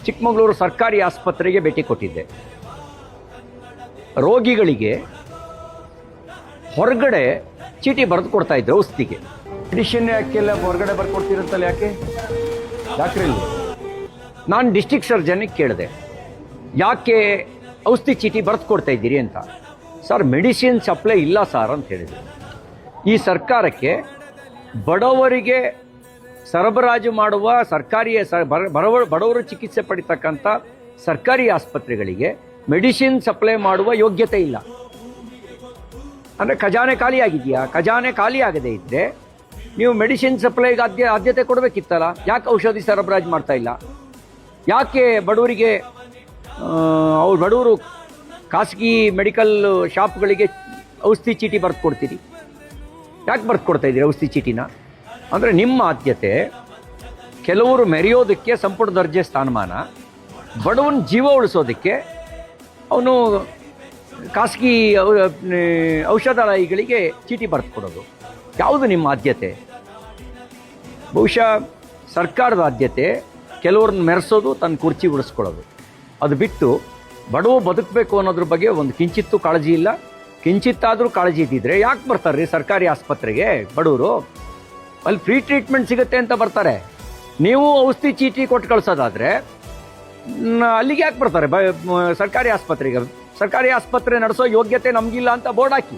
ಚಿಕ್ಕಮಗಳೂರು ಸರ್ಕಾರಿ ಆಸ್ಪತ್ರೆಗೆ ಭೇಟಿ ಕೊಟ್ಟಿದ್ದೆ. ರೋಗಿಗಳಿಗೆ ಹೊರಗಡೆ ಚೀಟಿ ಬರೆದು ಕೊಡ್ತಾ ಇದ್ರು ಔಷಧಿಗೆ. ಮೆಡಿಸಿನ್ ಯಾಕೆಲ್ಲ ಹೊರಗಡೆ ಬರ್ಕೊಡ್ತಿರುತ್ತಲ್ಲ, ಯಾಕೆ ಡಾಕ್ಟ್ರಿ? ನಾನು ಡಿಸ್ಟ್ರಿಕ್ಟ್ ಸರ್ಜನಿಗೆ ಕೇಳಿದೆ, ಯಾಕೆ ಔಷಧಿ ಚೀಟಿ ಬರೆದು ಕೊಡ್ತಾ ಇದ್ದೀರಿ ಅಂತ. ಸರ್, ಮೆಡಿಸಿನ್ ಸಪ್ಲೈ ಇಲ್ಲ ಸರ್ ಅಂತ ಹೇಳಿದರು. ಈ ಸರ್ಕಾರಕ್ಕೆ ಬಡವರಿಗೆ ಸರಬರಾಜು ಮಾಡುವ ಸರ್ಕಾರಿ ಬಡವರು ಚಿಕಿತ್ಸೆ ಪಡಿತಕ್ಕಂಥ ಸರ್ಕಾರಿ ಆಸ್ಪತ್ರೆಗಳಿಗೆ ಮೆಡಿಸಿನ್ ಸಪ್ಲೈ ಮಾಡುವ ಯೋಗ್ಯತೆ ಇಲ್ಲ. ಅಂದರೆ ಖಜಾನೆ ಖಾಲಿ ಆಗಿದೆಯಾ? ಖಜಾನೆ ಖಾಲಿ ಆಗದೇ ಇದ್ದರೆ ನೀವು ಮೆಡಿಸಿನ್ ಸಪ್ಲೈಗೆ ಆದ್ಯತೆ ಕೊಡಬೇಕಿತ್ತಲ್ಲ. ಯಾಕೆ ಔಷಧಿ ಸರಬರಾಜು ಮಾಡ್ತಾ ಇಲ್ಲ? ಯಾಕೆ ಬಡವರಿಗೆ ಬಡವರು ಖಾಸಗಿ ಮೆಡಿಕಲ್ ಶಾಪ್ಗಳಿಗೆ ಔಷಧಿ ಚೀಟಿ ಬರೆದು ಕೊಡ್ತೀರಿ? ಯಾಕೆ ಬರೆದು ಕೊಡ್ತಾ ಇದ್ದೀರಿ ಔಷಧಿ ಚೀಟಿನ? ಅಂದರೆ ನಿಮ್ಮ ಆದ್ಯತೆ ಕೆಲವರು ಮೆರೆಯೋದಕ್ಕೆ ಸಂಪುಟ ದರ್ಜೆ ಸ್ಥಾನಮಾನ, ಬಡವನ ಜೀವ ಉಳಿಸೋದಕ್ಕೆ ಅವನು ಖಾಸಗಿ ಔಷಧಾಲಯಗಳಿಗೆ ಚೀಟಿ ಬರೆದು ಕೊಡೋದು. ಯಾವುದು ನಿಮ್ಮ ಆದ್ಯತೆ? ಬಹುಶಃ ಸರ್ಕಾರದ ಆದ್ಯತೆ ಕೆಲವ್ರನ್ನ ಮೆರೆಸೋದು, ತನ್ನ ಕುರ್ಚಿ ಉಳಿಸ್ಕೊಳ್ಳೋದು. ಅದು ಬಿಟ್ಟು ಬಡವ ಬದುಕಬೇಕು ಅನ್ನೋದ್ರ ಬಗ್ಗೆ ಒಂದು ಕಿಂಚಿತ್ತೂ ಕಾಳಜಿ ಇಲ್ಲ. ಕಿಂಚಿತ್ತಾದರೂ ಕಾಳಜಿ ಇದ್ದಿದ್ರೆ ಯಾಕೆ ಬರ್ತಾರೆ ರೀ ಸರ್ಕಾರಿ ಆಸ್ಪತ್ರೆಗೆ? ಬಡವರು ಅಲ್ಲಿ ಫ್ರೀ ಟ್ರೀಟ್ಮೆಂಟ್ ಸಿಗುತ್ತೆ ಅಂತ ಬರ್ತಾರೆ. ನೀವು ಔಷಧಿ ಚೀಟಿ ಕೊಟ್ಟು ಕಳಿಸೋದಾದರೆ ಅಲ್ಲಿಗೆ ಯಾಕೆ ಬರ್ತಾರೆ ಸರ್ಕಾರಿ ಆಸ್ಪತ್ರೆಗೆ? ಸರ್ಕಾರಿ ಆಸ್ಪತ್ರೆ ನಡೆಸೋ ಯೋಗ್ಯತೆ ನಮಗಿಲ್ಲ ಅಂತ ಬೋರ್ಡ್ ಹಾಕಿ.